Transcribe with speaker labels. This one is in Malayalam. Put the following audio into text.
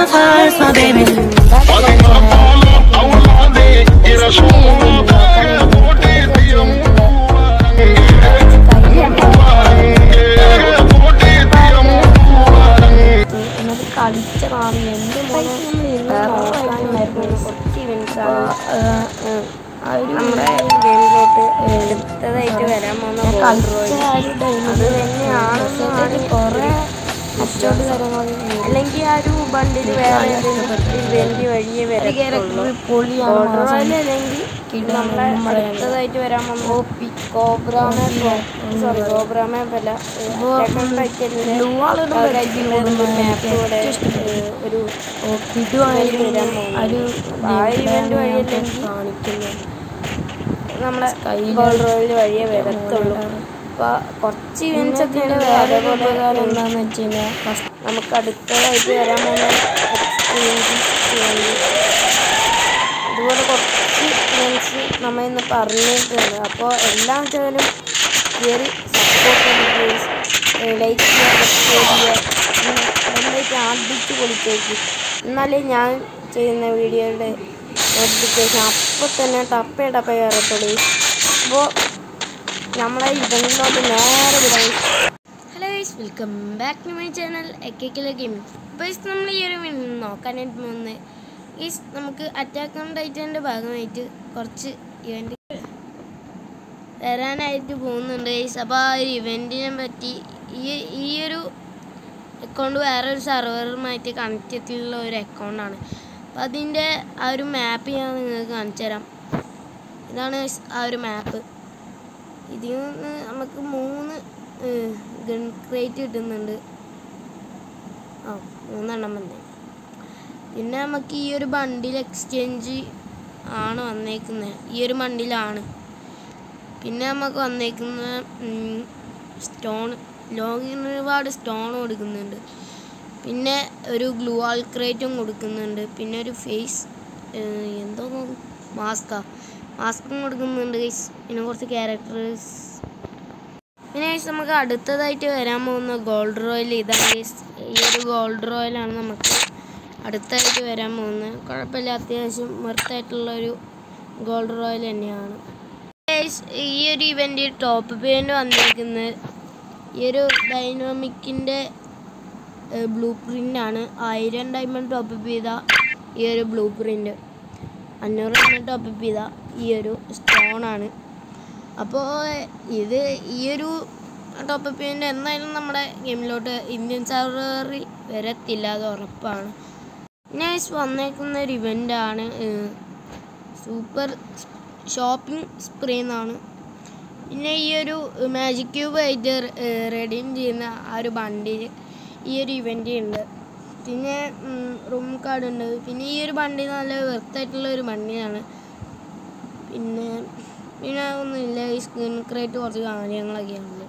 Speaker 1: first, my baby.
Speaker 2: കളിച്ച മാറി എൻ്റെ കുറച്ച് ഇവൻസാണ് നമ്മുടെ ഗെയിമിലോട്ട് എടുത്തതായിട്ട് വരാൻ പോകുന്ന അത് തന്നെയാണ് കുറേ അല്ലെങ്കിൽ ആ ഒരു ബണ്ടിൽ വേറെ ഇവന്റ് വഴിയേ വരത്തുള്ളൂ. അല്ലെങ്കിൽ നമ്മളെ അടുത്തതായിട്ട് വരാൻ പോകുന്ന കോബ്രാമാപ്പ് അല്ല ഒരു ഇവന്റ് വഴിയല്ലെങ്കിൽ നമ്മളെ ഗോൾഡ് റോയൽ വഴിയേ വരത്തുള്ളൂ. അപ്പോൾ കുറച്ച് ഇവൻസ് ഒക്കെ ഉണ്ട്. അതേപോലെ എന്താണെന്ന് വെച്ച് കഴിഞ്ഞാൽ നമുക്ക് അടുത്തതായിട്ട് വരാൻ പോകുന്ന അതുപോലെ കുറച്ച് ഇവൻസ് നമ്മൾ ഇന്ന് പറഞ്ഞിട്ടുണ്ട്. അപ്പോൾ എല്ലാ ചാനലും കയറി സപ്പോർട്ട് ചെയ്യുക, ലൈക്ക് ചെയ്യുക, എന്തായിട്ട് ആദ്യത്തെ കൊടുത്തേക്ക്. എന്നാലേ ഞാൻ ചെയ്യുന്ന വീഡിയോയുടെ നോട്ടിഫിക്കേഷൻ അപ്പോൾ തന്നെ ടപ്പേ കയറത്തുള്ളൂ. അപ്പോൾ നമ്മളെ ഇവന്റിലോട്ട് നേരെ വിടാം. Hello guys, welcome back to my channel എക്കെക്കിലെ ഗെയിമിംഗ്. അപ്പോൾ നമ്മൾ ഈ ഒരു നോക്കാനായിട്ട് പോകുന്നത് ഗൈസ്, നമുക്ക് അറ്റാക്ക് ഓൺ ടൈറ്റൻ്റെ ഭാഗമായിട്ട് കുറച്ച് ഇവൻറ്റ് വരാനായിട്ട് പോകുന്നുണ്ട് ഗൈസ്. അപ്പോൾ ആ ഒരു ഇവൻറ്റിനെ പറ്റി ഈ ഒരു അക്കൗണ്ട് വേറൊരു സെർവറുമായിട്ട് കണക്ട് ചെയ്തിട്ടുള്ള ഒരു അക്കൗണ്ടാണ്. അപ്പോൾ അതിൻ്റെ ആ ഒരു മാപ്പ് ഞാൻ നിങ്ങൾക്ക് കാണിച്ചു തരാം. ഇതാണ് ആ ഒരു മാപ്പ്. ഇതിൽ നിന്ന് നമുക്ക് 3 ഗൺ ക്രേറ്റ് കിട്ടുന്നുണ്ട്. 3 എണ്ണം വന്നേ. പിന്നെ നമുക്ക് ഈ ഒരു ബണ്ടിൽ എക്സ്ചേഞ്ച് ആണ് വന്നേക്കുന്നത്. ഈ ഒരു ബണ്ടിലാണ്. പിന്നെ നമുക്ക് വന്നേക്കുന്ന സ്റ്റോൺ ലോങ്ങിന് ഒരുപാട് സ്റ്റോൺ കൊടുക്കുന്നുണ്ട്. പിന്നെ ഒരു ഗ്ലൂ വാൾ ക്രേറ്റും കൊടുക്കുന്നുണ്ട്. പിന്നെ ഒരു ഫേസ് എന്തോ മാസ്കും കൊടുക്കുന്നുണ്ട് ഗൈസ്. പിന്നെ കുറച്ച് ക്യാരക്ടേഴ്സ്. പിന്നെ ഗൈസ് നമുക്ക് അടുത്തതായിട്ട് വരാൻ പോകുന്ന ഗോൾഡ് റോയൽ ഇതാണ് ഗൈസ്. ഈ ഒരു ഗോൾഡ് റോയലാണ് നമുക്ക് അടുത്തായിട്ട് വരാൻ പോകുന്നത്. കുഴപ്പമില്ല, അത്യാവശ്യം വെർത്തായിട്ടുള്ളൊരു ഗോൾഡ് റോയൽ തന്നെയാണ് ഗൈസ്. ഈ ഒരു ഇവൻ്റ് ടോപ്പ് പേയ്മെൻറ്റ് വന്നിരിക്കുന്നത് ഈ ഒരു ഡൈനാമിക്കിൻ്റെ ബ്ലൂ പ്രിൻ്റാണ്. 1000 ഡയമണ്ട് ടോപ്പ് ചെയ്ത ഈ ഒരു ബ്ലൂ പ്രിൻ്റ്, 500 ഡയമണ്ട് ടോപ്പ് ചെയ്ത ഈ ഒരു സ്റ്റോണാണ്. അപ്പോൾ ഇത് ഈ ഒരു ടോപ്പ് പേയ്മെൻറ്റ് എന്തായാലും നമ്മുടെ ഗെയിമിലോട്ട് ഇന്ത്യൻ സെർവറിൽ വരത്തില്ല, അത് ഉറപ്പാണ്. നൈസ് വന്നേക്കുന്ന ഒരു ഇവൻ്റാണ് സൂപ്പർ ഷോപ്പിംഗ് സ്പ്രേ എന്നാണ്. പിന്നെ ഈ ഒരു മാജിക് ക്യൂബ് ആയിട്ട് റെഡീം ചെയ്യുന്ന ആ ഒരു ബണ്ടിൽ ഈ ഒരു ഇവൻ്റ് ഉണ്ട്. പിന്നെ റൂം കാർഡ് ഉണ്ട്. പിന്നെ ഈ ഒരു ബണ്ടിൽ നല്ല വെർത്തായിട്ടുള്ള ഒരു ബണ്ടിലാണ്. പിന്നെ ഒന്നുമില്ല, ഈ സ്ക്രീൻ ക്രേറ്റ് കുറച്ച് കാര്യങ്ങളൊക്കെയാണ്.